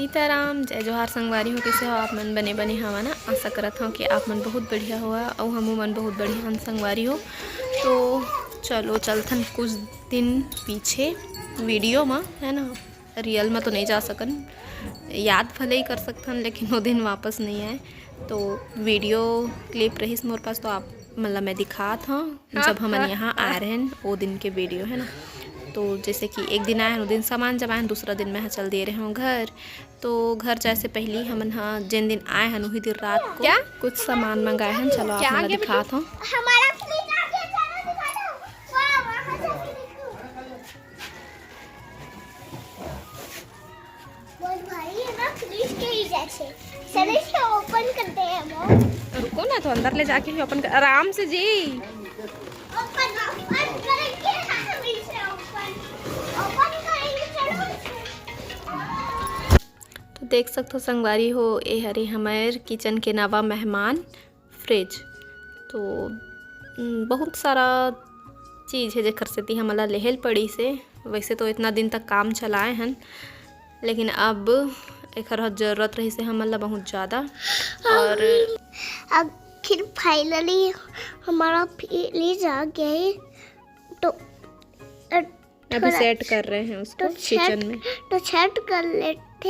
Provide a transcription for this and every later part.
सीताराम जय जोहार संगवारी हो। कैसे हो आप मन? बने बने हवा ना। आशा करत हूँ कि आप मन बहुत बढ़िया हुआ और हमू मन बहुत बढ़िया हम संगवारी हो। तो चलो चलथन कुछ दिन पीछे वीडियो में, है ना। रियल में तो नहीं जा सकन, याद भले ही कर सकथन लेकिन वो दिन वापस नहीं आए। तो वीडियो क्लिप रहीस मोर पास, तो आप मतलब मैं दिखात हूँ जब हमन यहाँ आ रहे हैं वो दिन के वीडियो, है ना। तो जैसे कि एक दिन आए हैं, वो दिन सामान जब आए हैं, दूसरा दिन मैं चल दे रहे हूँ घर। तो घर जाए से पहले हमन हाँ जिन दिन आए हैं वही दिन रात को क्या कुछ सामान मंगाए हैं। चलो आप मैं दिखात हूँ। ओपन करते हैं। रुको ना, तो अंदर ले जाके ही ओपन कर आराम से जी। ओपन करेंगे, ओपन करेंगे। तो देख सकते हो संगवारी हो, ये हरे हमारे किचन के नवा मेहमान फ्रिज। तो बहुत सारा चीज़ है जेकर से हमला लेहल पड़ी से। वैसे तो इतना दिन तक काम चलाए हैं, लेकिन अब एक ज़रूरत रही से हमला बहुत ज़्यादा। और आखिर फाइनली हमारा फ्रिज आ गया है। तो अभी सेट कर रहे हैं उसको किचन में। तो सेट कर लेते।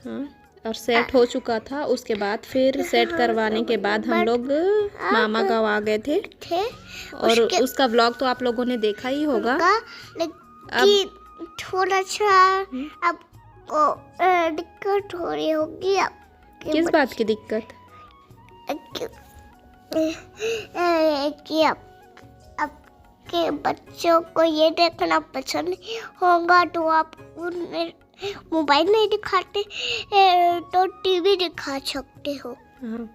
हाँ, और सेट हो चुका था। उसके बाद फिर सेट करवाने के बाद हम लोग मामा गाँव आ गए थे। और उसका व्लॉग तो आप लोगों ने देखा ही होगा। अब थोड़ा सा अब दिक्कत हो रही होगी। किस बात की दिक्कत? कि आपके बच्चों को ये देखना पसंद होगा, तो आप उन्हें मोबाइल नहीं दिखाते तो टीवी दिखा सकते हो। हाँ,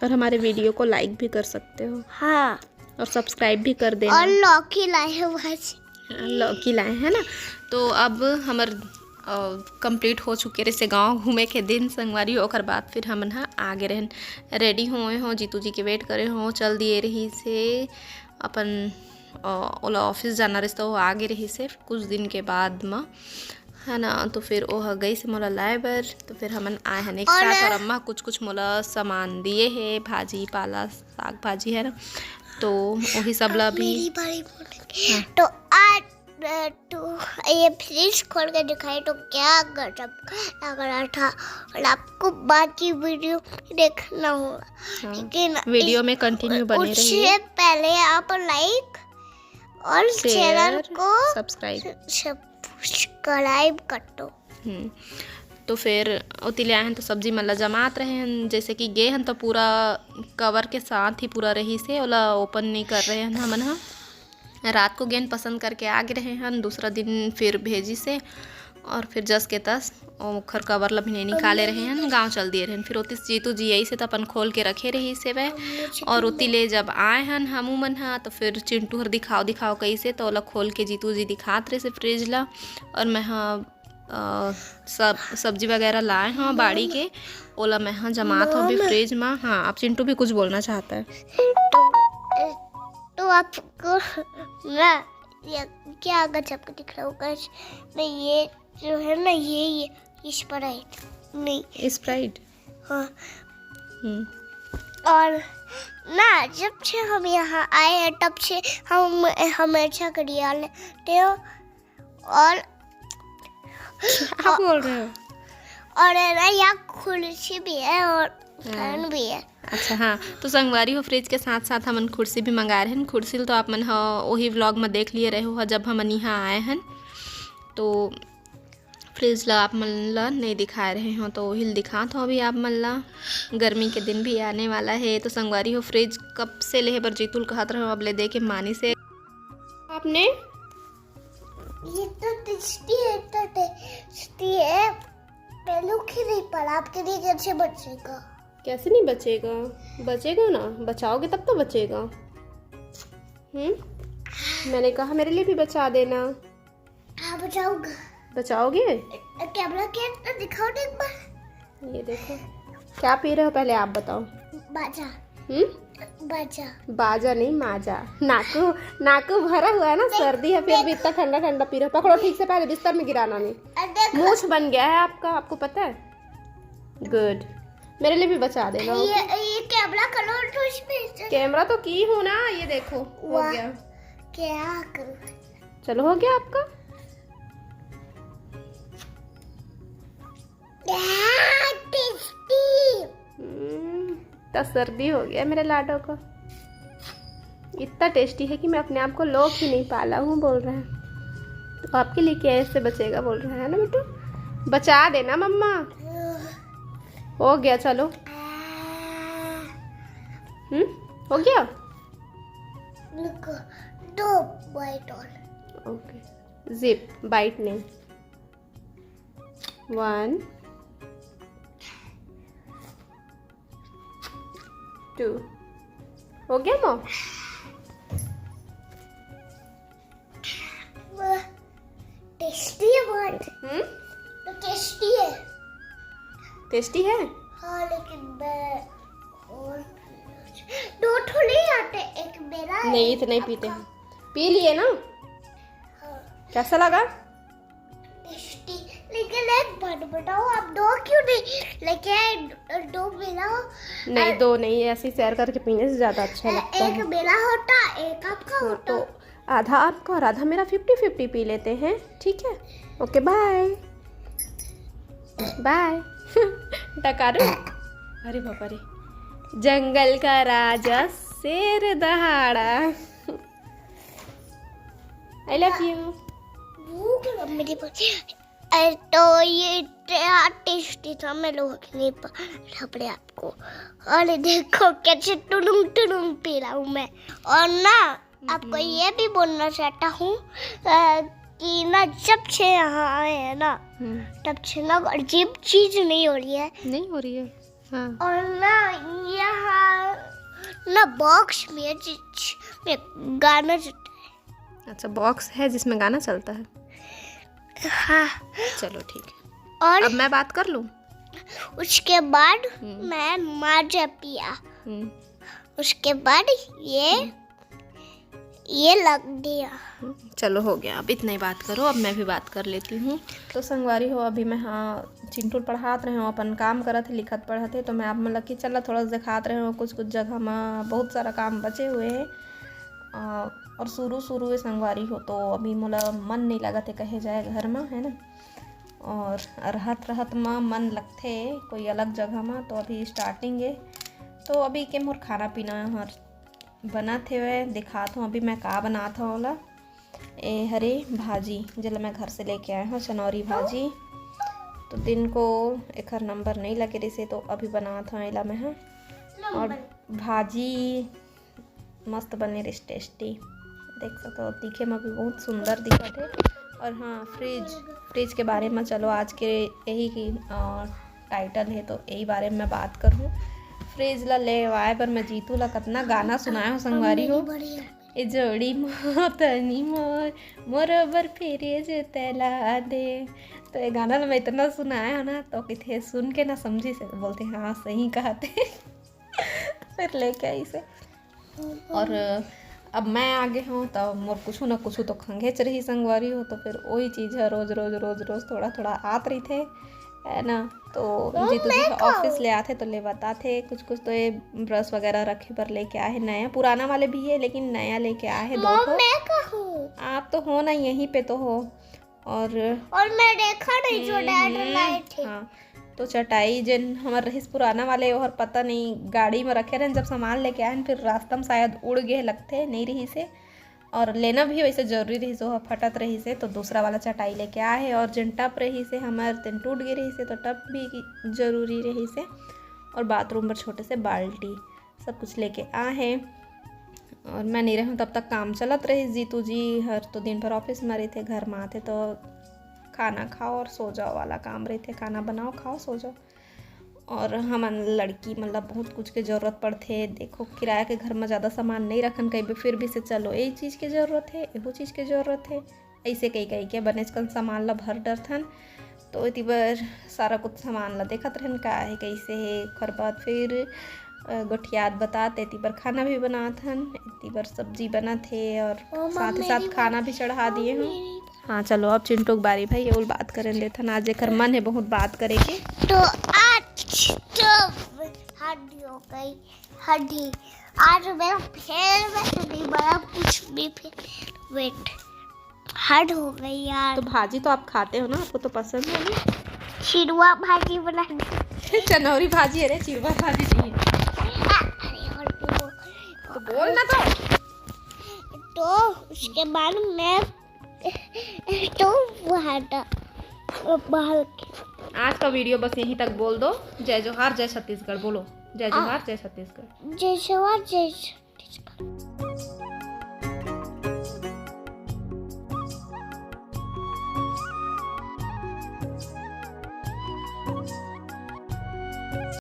और हमारे वीडियो को लाइक भी कर सकते हो। हाँ, और सब्सक्राइब भी कर देना। और लौकी लाए हैं वहाँ से। लौकी लाए हैं ना। तो अब हमार कंप्लीट हो चुके रहे गांव घूमे के दिन संगवारी। ओकर बाद फिर हम आगे रहन रेडी हुए हों, जीतू जी के वेट करे हों, चल दिए रही से अपन ओला ऑफिस जाना रही। तो आगे रही से कुछ दिन के बाद में, है ना। तो फिर वो गई से मोला लाए बर। तो फिर हमन आए हैं एक साथ। और अम्मा कुछ मोला सामान दिए है, भाजी पाला साग भाजी, है ना। तो वही सब ला भी। हाँ। तो आज तो ये फ्रिज खोल के दिखाई तो क्या गजब लग रहा था। और आपको बाकी वीडियो देखना होगा। हाँ, लेकिन वीडियो में कंटिन्यू बने रहिए। उससे पहले आप लाइक और चैनल को सब्सक्राइब कर दो। तो फिर उती ले आए हैं तो सब्जी मतलब जमात रहे हैं। जैसे कि गए हैं तो पूरा कवर के साथ ही पूरा रही से ओला ओपन नहीं कर रहे हैं हमन। हाँ, रात को गेंद पसंद करके आगे रहे हैं। दूसरा दिन फिर भेजी से और फिर जस के तस ओखर कवर ला भी नहीं निकाले रहे हैं। गांव चल दिए रहे। फिर उती जीतू जी यही से तो अपन खोल के रखे रही से वह। और उती ले जब आए हैं हमू मन हाँ, तो फिर चिंटू हर दिखाओ कैसे। तो ओला खोल के जीतू जी दिखात रहे से फ्रिज ला। और मैं हाँ सब सब्जी वगैरह लाए हाँ बाड़ी के, ओला मैं हाँ जमात हूँ अभी फ्रिज में। हाँ, आप चिंटू भी कुछ बोलना चाहता है तो आपको ना क्या गजब दिख रहा होगा। नहीं, ये जो है ना, ये स्प्राइट नहीं, स्प्राइट। हाँ। और ना जब से हम यहाँ आए हैं तब से हम हमेशा करिया लेते हो। और क्या बोल रहे हो? और ना यहाँ कुर्सी भी है और फैन भी है। अच्छा हाँ, तो संगवारी हो फ्रिज के साथ साथ हमन कुर्सी भी मंगा रहे हैं। कुर्सी तो आप मन वही व्लॉग में देख लिए रहे हो जब हमन यहाँ आए हैं। तो फ्रिज ला आप मन ला नहीं दिखा रहे हो, तो वही दिखा तो अभी आप मन ला। गर्मी के दिन भी आने वाला है। तो संगवारी हो फ्रिज कब से ले पर जीतुल कहत रहे हो अब ले दे के मानी से आपने। ये तो टेस्टी है पहलू की नहीं पर आपके लिए कैसे बचेगा? कैसे नहीं बचेगा? बचेगा ना, बचाओगे तब तो बचेगा। मैंने कहा मेरे लिए भी बचा देना। हाँ, बचाओगे। कैमरा के दिखाओ एक बार। ये देखो क्या पी रहे हो, पहले आप बताओ। बाजा। बाजा नहीं, माजा। नाकू भरा हुआ है ना, सर्दी है फिर भी इतना ठंडा ठंडा पी रहे हो। पकड़ो ठीक से, पहले बिस्तर में गिराना नहीं। मूछ बन गया है आपका, आपको पता है। गुड, मेरे लिए भी बचा देना। ये कैमरा करो तो इसमें कैमरा तो की हूँ ना, ये देखो हो गया। क्या करूँ? चलो हो गया आपका। तो सर्दी हो गया मेरे लाडो को, इतना टेस्टी है कि मैं अपने आप को लोग ही नहीं पाला हूँ बोल रहे हैं। तो आपके लिए कैसे बचेगा बोल रहे हैं ना बेटू, बचा देना मम्मा। हो गया चलो। हो गया। दो बाइट और। ओके, जिप बाइट नहीं। 1 2 हो गया मो। टेस्टी है बहुत। तो टेस्टी है। टेस्टी है। हाँ लेकिन मैं और दो थोड़ी आते, एक मेरा है, नहीं इतने ही पीते हैं। पी लिए ना। हाँ। कैसा लगा? टेस्टी। लेकिन एक बात बताओ, आप दो क्यों नहीं लेके दो मेरा नहीं दो नहीं, ऐसे ही शेयर करके पीने से ज़्यादा अच्छा लगता एक है। मेरा होता, एक आपका हाँ, होता। तो आधा आपका और आधा मेरा 50-50 पी लेते हैं, ठीक है। Okay bye bye. डकारू, अरे बाबा रे, जंगल का राजा शेर दहाड़ा। I love you. भूख लग मेरी तो ये इतना टेस्टी था, मैं लोग नहीं पकड़े आपको। और देखो कैसे टुडुम टुडुम पी रहा हूँ मैं। और ना आपको ये भी बोलना चाहता हूँ कि ना जब से यहाँ आए हैं ना, तब से ना अजीब चीज नहीं हो रही है। नहीं हो रही है। हाँ। और ना यहाँ ना बॉक्स में गाना चलता है। अच्छा, बॉक्स है जिसमें गाना चलता है। हाँ। चलो ठीक है। और अब मैं बात कर लूँ। उसके बाद मैं माजा पिया। उसके बाद ये लग गया। चलो हो गया, अब इतना ही बात करो, अब मैं भी बात कर लेती हूँ। तो संगवारी हो, अभी मैं हाँ चिंटू पढ़ात रहे हो, अपन काम करत है, लिखत पढ़त है। तो मैं आप मतलब कि चला थोड़ा दिखात रहे हो, कुछ जगह में बहुत सारा काम बचे हुए हैं। और शुरू में संगवारी हो तो अभी मोला मन नहीं लगत है कहे जाए घर में, है ना। और रहत में मन लगते कोई अलग जगह में। तो अभी स्टार्टिंग है, तो अभी के मोर खाना पीना हर बनाते हुए दिखात हूँ। अभी मैं का बनात हूँ ओला ए हरे भाजी, जल मैं घर से लेके आया हूँ चनौरी भाजी। तो दिन को एक नंबर नहीं लगे रही से, तो अभी बनात हूँ एला में। हाँ, और भाजी मस्त बने रही, टेस्टी, देख सकते हो। दिखे में भी बहुत सुंदर दिखत है। और हाँ, फ्रिज के बारे में चलो आज के यही की टाइटल है, तो यही बारे में मैं बात करूँ। फ्रिज ला ले आए पर मैं जीतू ला कितना गाना सुनाया हो संगवारी हो। ए जोड़ी मोतनी मोर फ्रिज तला दे। तो ये गाना मैं इतना सुनाया ना, तो किथे सुन के ना समझी से तो बोलते हाँ सही कहते। फिर लेके आई से। और अब मैं आगे हूँ तो मोर कुछ ना कुछ तो खंगेच रही संगवारी हो। तो फिर वही चीज़ है, रोज रोज थोड़ा आत रही थे, है ना। तो जीतू जी ऑफिस ले आते तो ले बताते कुछ तो ये ब्रश वगैरह रखे पर लेके आए नया, पुराना वाले भी है लेकिन नया लेके आए हैं दो ठो। आप तो हो ना यहीं पे तो हो। और मैं देखा नहीं जो डैड लाए थे। हाँ, तो चटाई जिन हमारे रहीस पुराना वाले और पता नहीं गाड़ी में रखे रहे, जब सामान लेके आए फिर रास्ता में शायद उड़ गए लगते नहीं रही से। और लेना भी वैसे जरूरी रही से, फटत रही से, तो दूसरा वाला चटाई लेके आए है। और जिन टप रही से हमारे दिन टूट गई रही से, तो टप भी जरूरी रही से। और बाथरूम पर छोटे से बाल्टी सब कुछ लेके आए हैं। और मैं नहीं रहूँ तब तक काम चलत रही। जीतू जी हर तो दिन भर ऑफिस में रहे थे, घर में आते तो खाना खाओ और सो जाओ वाला काम रहे थे, खाना बनाओ खाओ सो जाओ। और हम लड़की मतलब बहुत कुछ के ज़रूरत पड़ते। देखो किराया के घर में ज़्यादा सामान नहीं रखन, कहीं भी फिर भी से चलो यही चीज़ की ज़रूरत है, एहो चीज़ की ज़रूरत है, ऐसे कहीं के बने कन सामान ला भर डर थन। तो इतनी बार सारा कुछ सामान ला देखत रहन का है कैसे है। खर बाद फिर गोठियात बताते, इतनी बार खाना भी बनात हन, इतनी बार सब्जी बना थे और साथ ही साथ खाना भी चढ़ा दिए हूँ। हाँ चलो अब चिंटू की बारी भाई, ये बात करें देथन आज एक मन है बहुत बात करेंगे। तो आज हड्डी हो गई हड्डी। आज मेरा पैर में नहीं बड़ा कुछ भी वेट हड हो गई यार। तो भाजी तो आप खाते हो ना, आपको तो पसंद है ना। चिड़वा भाजी बना चनौरी भाजी, अरे चिड़वा भाजी चाहिए तो बोल ना। तो उसके बाद मैं तो बाहर आज का वीडियो बस यहीं तक बोल दो। जय जोहार, जय छत्तीसगढ़ बोलो। जय जोहार, जय छत्तीसगढ़। जय जोहार, जय छत्तीसगढ़।